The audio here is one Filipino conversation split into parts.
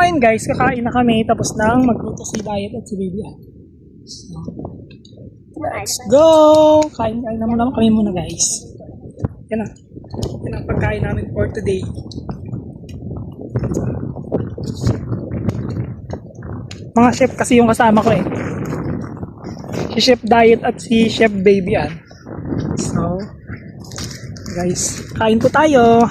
ayun guys, kakain na kami tapos nang magluto si Diet at si Baby. So, let's go! Kain na muna kami muna guys. Yan na. Yan ang pagkain namin for today. Mga chef kasi yung kasama ko eh. Si Chef Diet at si Chef Baby yan. So, guys, kain po tayo.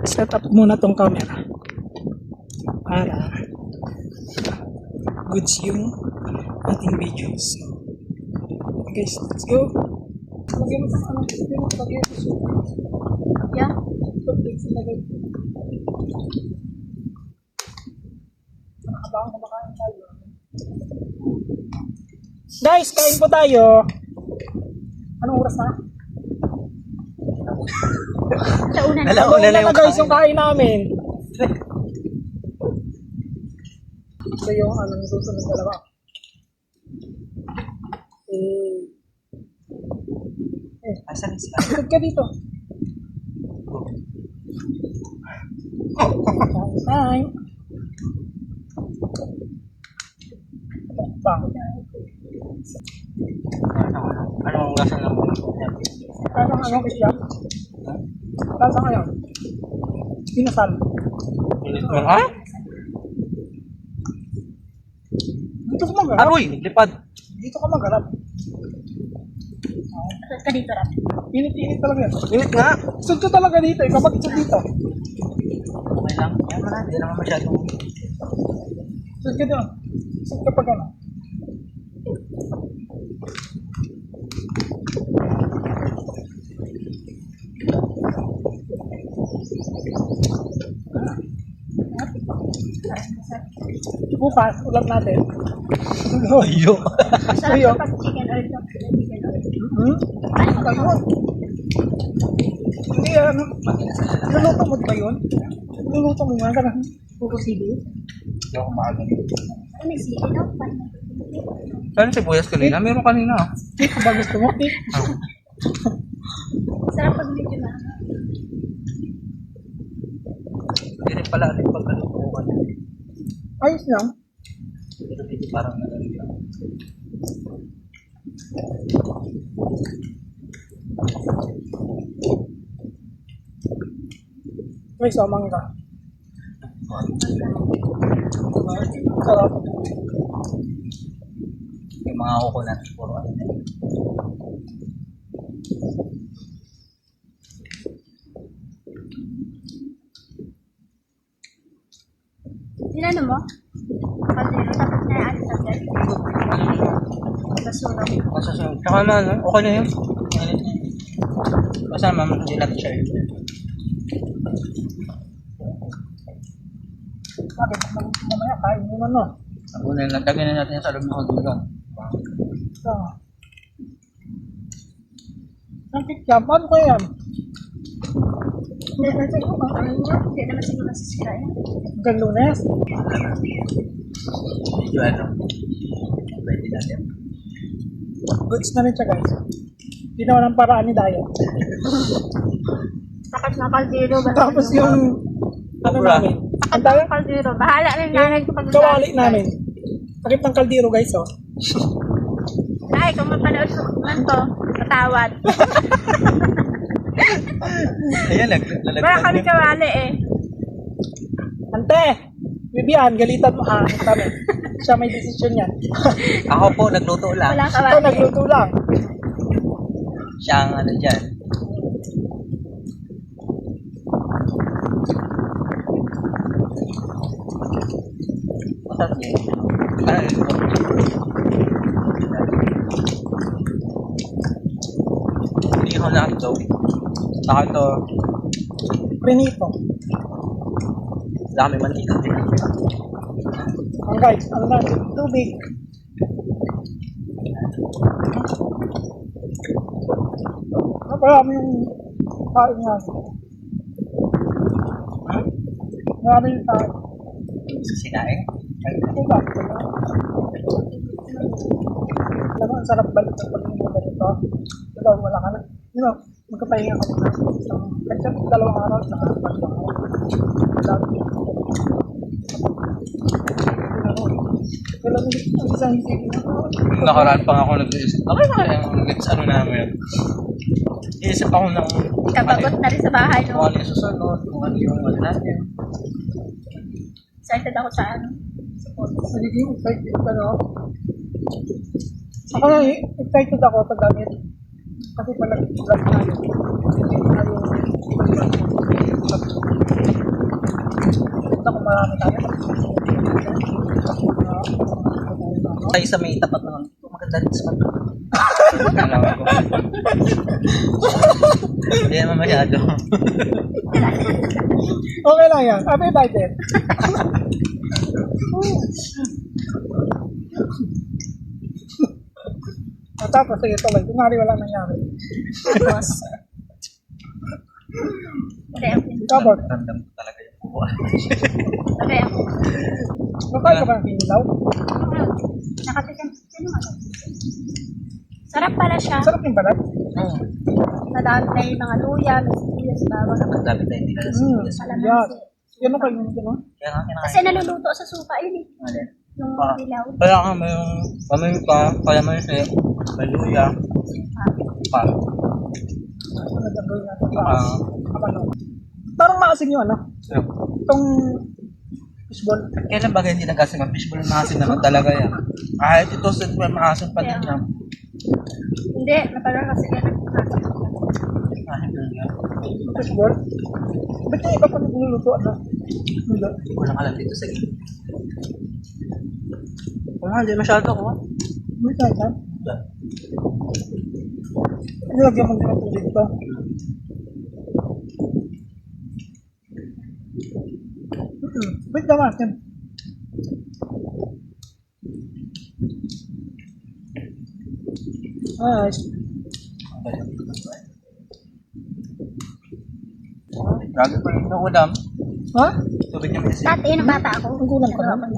Set up muna tong camera para goods yung ating videos. So, guys, let's go. Lagyan mo sa ano, lagyan mo sa Yeah. Guys, kain po tayo. Anong oras na? Sa una na. Nalauna na yung guys, kain. yung kain namin. Ito yung anong susunod dalawa. Asan si Ikot ka dito. Hi. Bang. Anong lasa ng Lasang ano isya? Lasang ano? Pinasal. Ha? Dito ka magarap. Aroy! Naglipad. Dito ka magarap. Saan ka dito, Rap? Init-init talaga yan. Init nga. Sud ko talaga dito. Ikaw mag-isod dito. Okay lang. Yan mo na. Hindi naman masyadong. Sud ka doon. Sud ka pag ano. Bukas, ulam natin. Ayo. Masarap Ayo. kapag chicken oil to. Chicken oil. Ano ba yun? Hindi ano. Luluto mo ba yun? Luluto mo nga. Ganun. Puro sili. Hindi ako maaga. Ano may sili, no? Saan si Buyas kanina? Meron kanina. Ito ba gusto mo? Sarap pag medyo na. Hindi rin pala. Ano yung pagkalukuhan? Ayos lang. Pero medyo parang nalagyan. May samang ka. Sarap. Yung mga coconut. Puro ano na. Tinano mo? Pantero, tapos na yung ating tagyan. Kasunod. Masasunod. Tsaka na, ano? Okay na yun. Basta naman, hindi natin siya yun. Sabi, mamaya kain mo na no. Una lang, lagyan na natin sa loob ng hagulong. So, ang kikyam, ano ko yan? Hindi naman siguro masisira yan. Hanggang Lunes? Medyo ano, pwede natin. Goods na rin siya guys. Ginawa ng paraan ni Dayo. Takat na kaldero. Tapos yung ano Sobra. namin. Ang Takat tayo, na kaldero. Bahala na yung nanay ko pag kawali namin. Takip ng kaldero guys oh. Ay, kung mapanood ko man to, patawad. Ayan, Wala kami kawali eh. Ante! Bibian, galitan mo ha. Kami. Siya may desisyon yan. Ako po, nagluto lang. Wala Ito kawali. nagluto lang. Siya ang ano dyan. Masarap niya. Ano yun? Hindi ko na ito. Saka ito, Prinito. dami mantika. Ang guys, ano na, tubig. Marami yung kain nga. Marami yung kain. Sinaing. Diba? Alam mo, ang sarap balik ng pag-inuman nito. Ikaw, wala ka na. You know, magkapahinga ka muna. Catch up. dalawang araw sa tatlong araw. Kailan ang isang isipin na Nakaraan pa ako nag-iisip. Okay na kaya ang next ano namin. Iisip ako ng Kabagot na rin sa bahay, kung no? ano yung susunod, kung ano yung ano natin. Excited ako sa ano. Sa photos. nagiging excited ka, no? Ako na excited ako sa gamit. Kasi pala vlog na yun. Ito kung marami tayo. Tayo sa may tapat naman. Maganda rin sa kanto. Nalaman ko. Hindi naman masyado. Okay lang yan. I'm excited. Tapos, sige, tuloy. Kunwari walang nangyari. Tapos. Hindi ako. Tapos, Random ko talaga yung buwan. Sabi ako. nakain ka ba ng kinilaw? Nakatikim. Sino mo? Sarap pala siya. Sarap yung balat. Oo. Madami may mga luya, may sibuyas, bawang. Ang dami tayo hindi na Hmm, sibuyas. yes. Yan ang kayo no? Kaya nga kinakain. Kasi naluluto sa suka yun eh. Ano? Yung Ah. dilaw. Kaya nga may yung kami pa, kaya may may luya, pa. Ano na gagawin natin pa? Ah. Ano? Parang maasin yung ano? Itong fishball. Kailan ba hindi nagkasing ang fishbowl maasim naman talaga yan? Kahit ito sa maasim pa din yan. Hindi, napalang kasi yan. Maasim din yan. Fishball? Ba't yung iba pa nagluluto? Ano? Hindi. Hindi ko lang alam dito sa gilid. Kung hindi masyado ko. May kaya? Nilagyan mo din ang tubig ito. Wait naman, Tim. Nice. Grabe pa yung ulam. Ha? Tubig niya may isip. Dati yun ang bata ako. Ang kulang ko naman.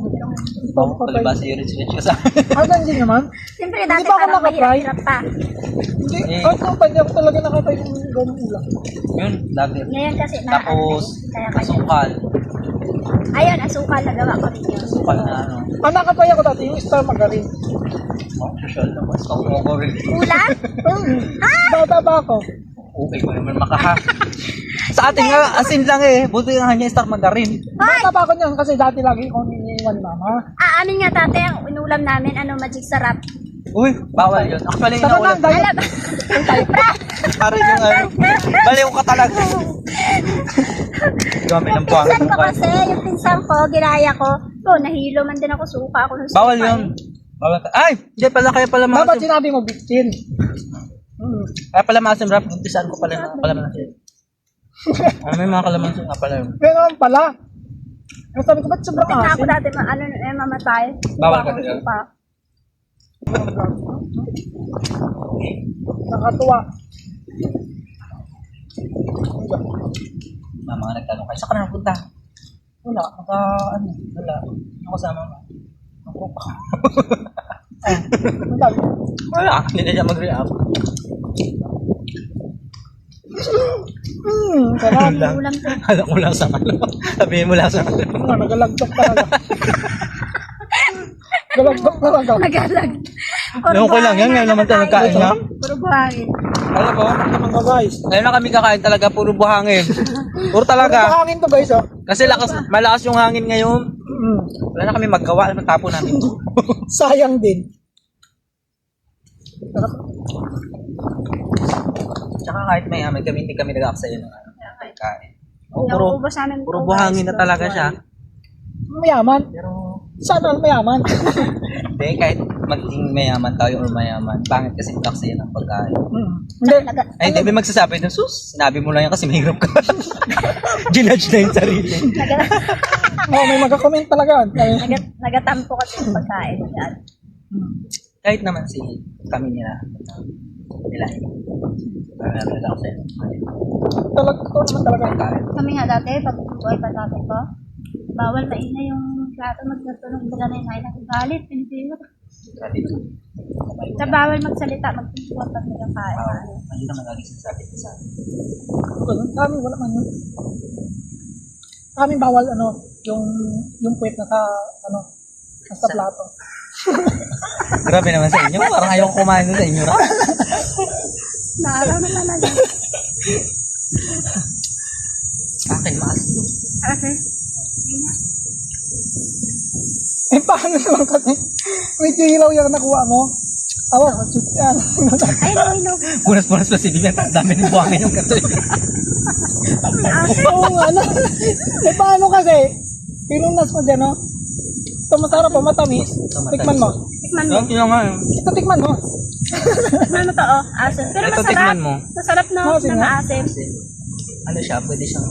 Oo, palibas yung rich-rich ka sa akin. Hanggang din naman. Siyempre Hindi dati ba ako parang nakatry? mahirap-hirap pa. Hindi, Eh. kahit kung pa hindi ako talaga nakatay yung ganong ulam. Yun, lagi. Ngayon kasi na Tapos, kaya kanya. asukal. Ayun, asukal na gawa ko rin yun. Asukal na ano. Ang nakatay ako dati, yung star margarine. Oh, social naman. Sa ko rin. Ulan? Bata pa ako. Okay ko naman makaha. Sa atin nga, asin lang eh. Buti nga niya star margarine. Bata pa ako niyan kasi dati lagi akong iniiwan ni mama. Amin nga tate, ang inulam namin, ano, magic sarap. Uy, bawal yun. Actually, Sarap naulam. ng diet. Alam, Parang yung ano. Baliw ka talaga. Dami ng buhangin pinsan mo ko kasi, yung pinsan ko, ginaya ko, nahilo man din ako, suka ako ng suka. Bawal yun. Bawal ka. Ay! Hindi pala, kaya pala Dapat maasim. sinabi mo, bitchin. Kaya pala maasim rap. Umpisan ko pala yung mga kalamansi. May mga kalamansi nga pala yun. Kaya naman pala. Kaya sabi ko, ba't sobrang Tignan ako asin? dati, mamatay. Bawal Suka ka ako, din. suka. Nakatuwa. Mga nagtanong kayo, saan ka na napunta? Wala, wala. Ako sama mo. Ako pa. Ang dami. Wala, hindi na siya mag-react. Sarap. lang. Ulam to. Alam mo lang sa ano. Sabihin mo lang sa ano. Nagalagtok talaga. Galagtok talaga. Nagalag. Noon ko lang yan, ngayon naman tayo nagkain na. Puro buhangin. Alam mo, Naman ka guys. ngayon na kami kakain talaga, puro buhangin. Puro Sa talaga. hangin to guys, oh. Kasi malakas yung hangin ngayon. Mm. Wala na kami maggawa, matapon namin. Sayang din. Tsaka kahit may amin kami, hindi kami nag-aaksaya ng ano, kain. Nauubos namin Puro to, buhangin guys. na talaga siya. Mayaman. Pero, Sana mayaman. hindi, kahit maging mayaman tayo or mayaman, pangit kasi mag-aksaya ng pagkain. Hindi. Ay, hindi, may magsasabi ng sus, sinabi mo lang yan kasi mahirap ka. Ginudge na yung sarili. Oh, may magka-comment talaga. Ay, Nagatampo kasi yung pagkain. Kahit naman kami nila lang sa'yo. talaga, ito naman talaga. Pagkain. Kami nga dati, pag buhay pa dati ko, bawal maingay yung plato, magkatunog na ganay na nagalit, pinipinot. Grabe. Sa bawal magsalita, magpintuan pag nagkakain. Ayun naman lagi sinasabi ko sa akin. Ganun. Sa amin, wala man yun. Sa amin, bawal, yung puwet na sa, nasa plato. Grabe naman sa inyo. Parang ayaw ko kumain sa inyo, Rap. Naaraw na talaga. Akin, maas to. Kasi, Eh, paano naman kasi? Medyo hilaw yung nakuha mo. Awa, shoot yan. ay, no. Punas-punas pa si Vivian. Ang dami ng buhangin yung kato. Oo nga, no? Eh, paano kasi? Pinunas mo dyan, no? Ito masarap o matamis. Tikman mo. Tikman mo. Yun nga. Ito, tikman mo. Tikman mo to, oh. Asin. Pero Ito, masarap. tikman mo. Masarap no, Asin, na ha? maasim. Ano siya? Pwede siyang...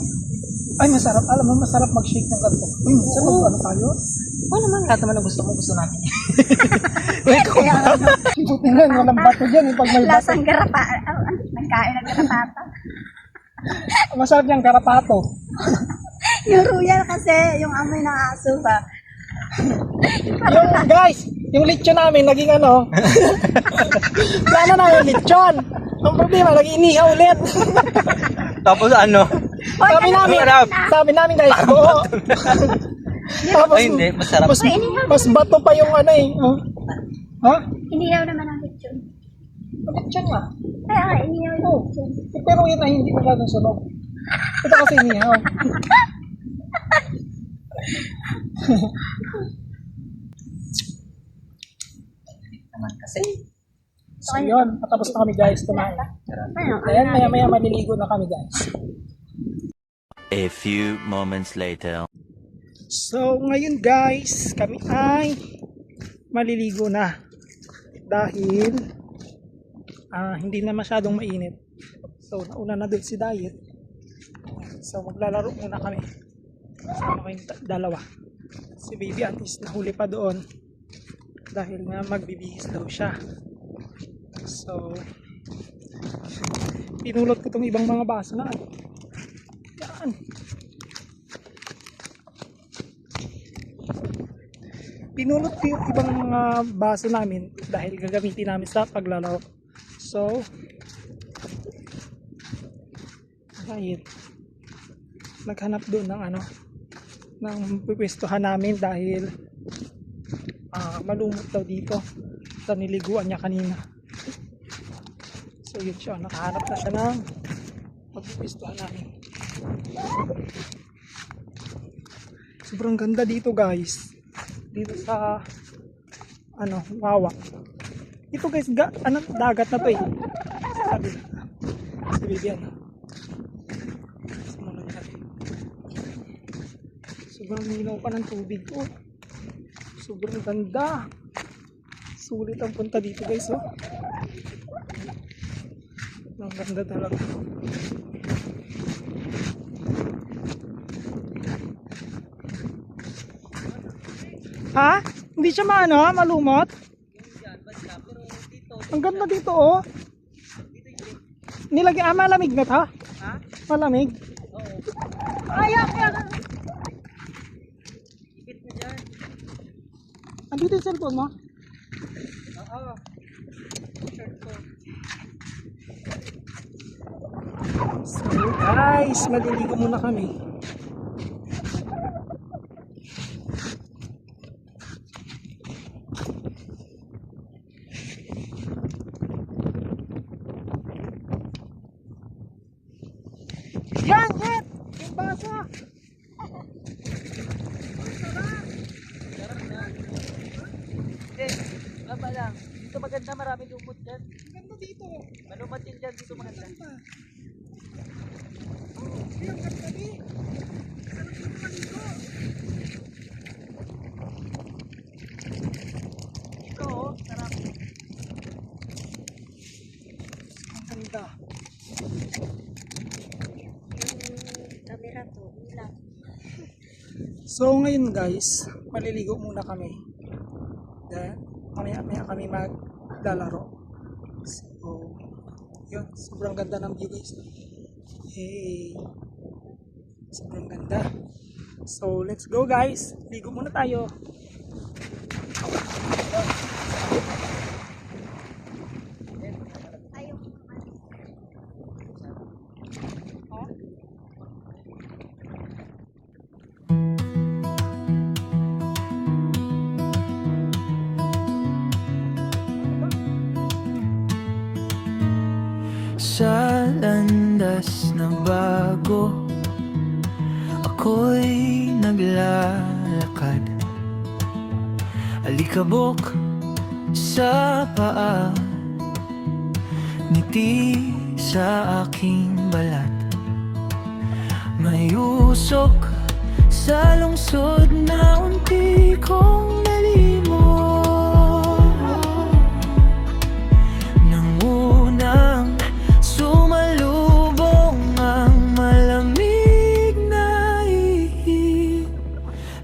Ay, masarap. Alam mo, masarap mag-shake ng ganito. Sarap ba ano tayo? Oo naman. Lahat naman ang gusto mo. Gusto natin. Uy, kung buti nga, walang bato dyan. Pag may bato. Lasang garapa. Nagkain ng garapata. Masarap yung karapato. Yung royal kasi, yung amoy ng aso ba? Yung, guys, yung lechon namin, naging plano namin lechon. Ang problema, naging inihaw ulit. Tapos ano? Sabi namin guys, buo. Tapos, Ay, hindi. Masarap. mas bato pa yung Ha? Iniyaw naman ang lechon. Lechon nga. Kaya nga, iniyaw yung Oh, lechon. pero yun ay hindi masyadong sunog. Ito kasi inihaw. Naman kasi. So yun, patapos na kami guys kumain. Ano? Ayan, maya maliligo na kami guys. A few moments later. So ngayon guys, kami ay maliligo na. Dahil hindi na masyadong mainit. So nauna na doon si Diet. So maglalaro muna kami. Sama kayong dalawa. Si Baby at least nahuli pa doon. Dahil nga magbibihis daw siya. So pinulot ko itong ibang mga baso na. Yan. Pinulot ko yung ibang mga baso namin dahil gagamitin namin sa paglalaro. So dahil naghanap doon ng ng pipwestuhan namin dahil malumot daw dito sa niliguan niya kanina. So yun siya, nakahanap na siya ng pagpipwestuhan namin. Sobrang ganda dito guys, dito sa Wawa. Ito guys, dagat na to eh. Sabi si Vivian. Sobrang linaw pa ng tubig ko. Sobrang ganda. Sulit ang punta dito guys, oh. Ang ganda talaga. Ha? Hindi siya malumot? Ang ganda dito, oh. Nilagyan, malamig na ta? Ha? Malamig? Oo. Ayak. Andito yung cellphone mo? Oo. So guys, maliligo muna kami. Yan! Yung baso! Baba lang. Dito maganda, marami lumot dyan. Ang ganda dito. Malumot din dyan, dito maganda. Yung ganda di. Ito, oh, sarap. Ang ganda. Kamera to, ulam. So ngayon guys, maliligo muna kami. Then, mamaya kami maglalaro. So, yun, sobrang ganda ng view guys. Hey, sobrang ganda. So, let's go guys. Ligo muna tayo. oras na bago ako'y naglalakad, alikabok sa paa, ngiti sa aking balat, may usok sa lungsod na unti kong nalimot. Nang unang sumalubong ang malamig na ihip,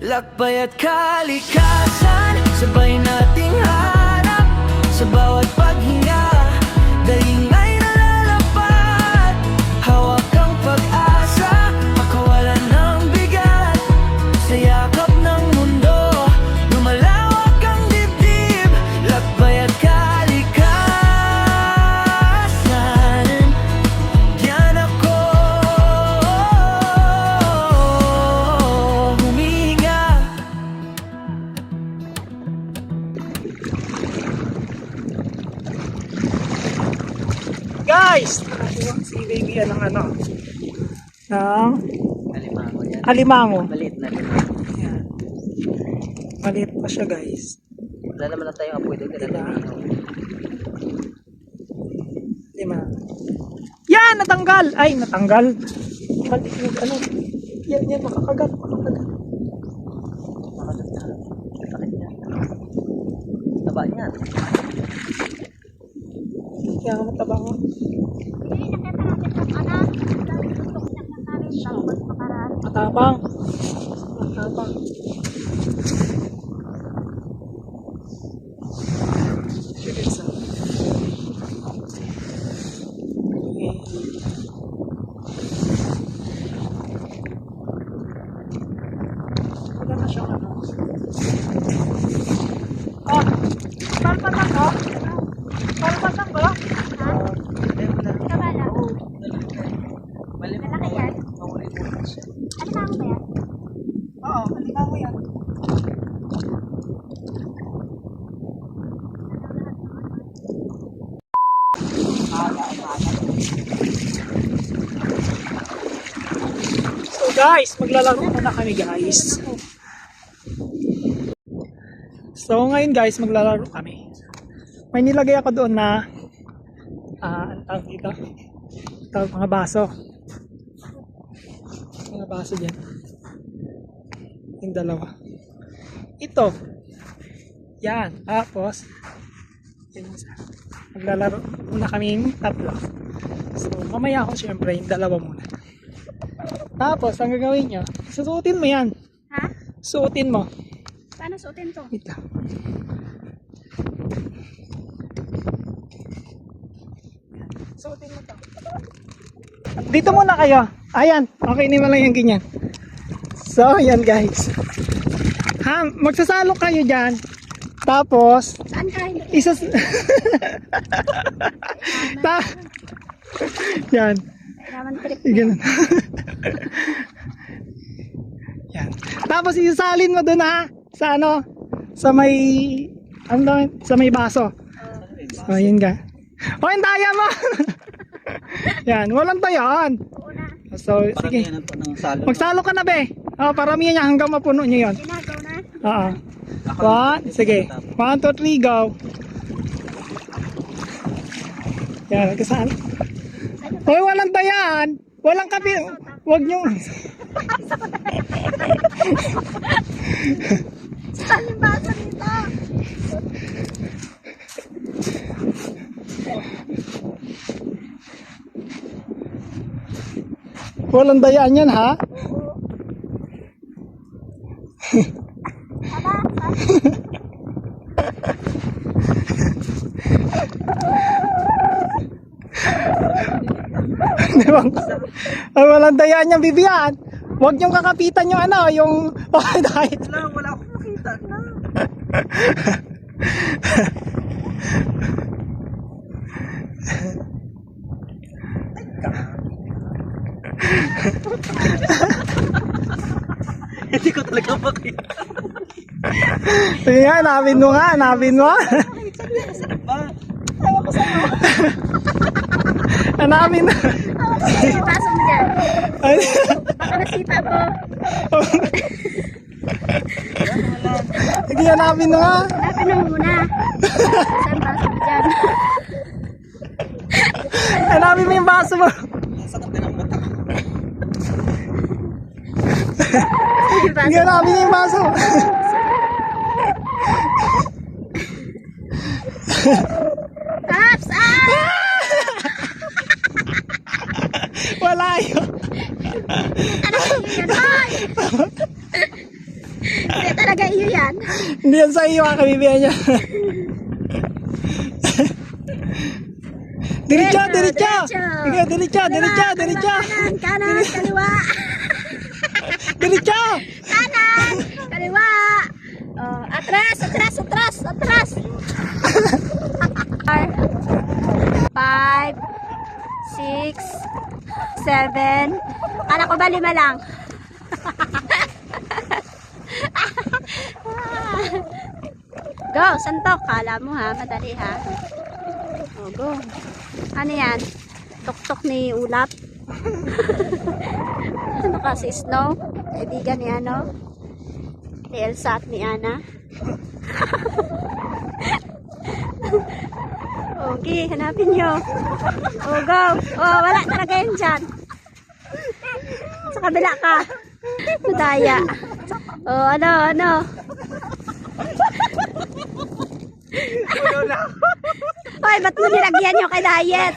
lakbay at kalikasan, sabay nating hanap sa bawat paghinga, daing ay nalalapad, hawak ang pag-asa, makawalan ng bigat, sa yakap ng mundo, lumalawak ang dibdib, lakbay at kalikasan, diyan ako huminga. Guys, nakakuha si baby ng ano, ng Alimango yan. alimango. Maliit na limango. Yan. Maliit pa siya guys. Wala naman na tayong apoy doon. Lima. Yan! Natanggal! Ay, natanggal. Maliit yung ano. Yan, makakagat. Taba niya. Kaya nga mataba ko. Hindi, nakita natin yung anak. Tutok niya na namin. Tapos makaraan. Matapang. Sige, isa. Okay. Wala na siyang ano. Ah! Palpatang ka? Palpatang ba? Kabala. Mali mo. Malaki yan. Mawala mo siya. Ano ba ako ba yan? Oo, halika mo yan. So guys, maglalaro muna kami guys. So ngayon guys, maglalaro kami. May nilagay ako doon na ang tawag dito. Tawag mga baso. Mga baso dyan. Yung dalawa. Ito. Yan. Tapos, yun yung isa. Maglalaro muna kaming tatlo. So, mamaya ako syempre yung dalawa muna. Tapos, ang gagawin nyo, susuotin mo yan. Ha? Suotin mo. Paano suotin to? Wait lang. Suotin mo to. Dito muna kayo. Ayan. Okay naman lang yung ganyan. So, yan guys. Ha, magsasalo kayo dyan. Tapos, Saan ka? Hindi. isas... yan. Naman trip. Ganun. Yan. Tapos isasalin mo doon ha sa ano, sa may sa may baso. So, yun ka. O, yung daya mo. Yan, walang tayaan. Una. So, sige. Parang yan ng salo. Magsalo ka na be. O, paramihan niya hanggang mapuno niyo yun. Ginagaw na. Oo. Sige. 1, 2, 3, go. Yan, nagkasal. Hoy, walang tayaan. Walang kapi. Huwag niyo. Saan yung baso nito? Walang dayaan yan, ha? Di ba? Ay, walang dayaan yung bibiyan. Huwag niyong kakapitan yung ano, yung... Oh, dahil... Wala akong makita na. Hindi ko talaga makita. Sige nga, hanapin mo nga, hanapin mo. Ba? Hanapin mo. Yung baso mo dyan. Baka nasipa mo. Sige, hanapin na nga. Hanapin mo muna. Saan baso mo dyan? Hanapin mo yung baso mo. Yung baso Sige, hanapin mo yung baso. Taps! Ah! Wala yun. Ano iyo yan? Hoy! Hindi talaga iyo yan. Hindi yan sa iyo, kabibiyan niya. Diretso, diretso. Sige, diretso, diretso, diretso. Kanan, kanan, kaliwa. Diretso. Kanan, kaliwa. Oh, atras, atras, atras, atras. 5, 6, 7. Kala ko ba 5 lang? Go, santok. Kala mo ha, madali ha. Oh, go. Ano yan? Tok-tok ni Ulap. Ano kasi Snow? Kaibigan ni ano? Ni Elsa at ni Ana. Okay, hanapin nyo. Oh, go. Oh, wala talaga yun dyan. Sa kabila ka. Madaya. Oh, ano, ano? Hoy, ba't mo nilagyan nyo kay Diet?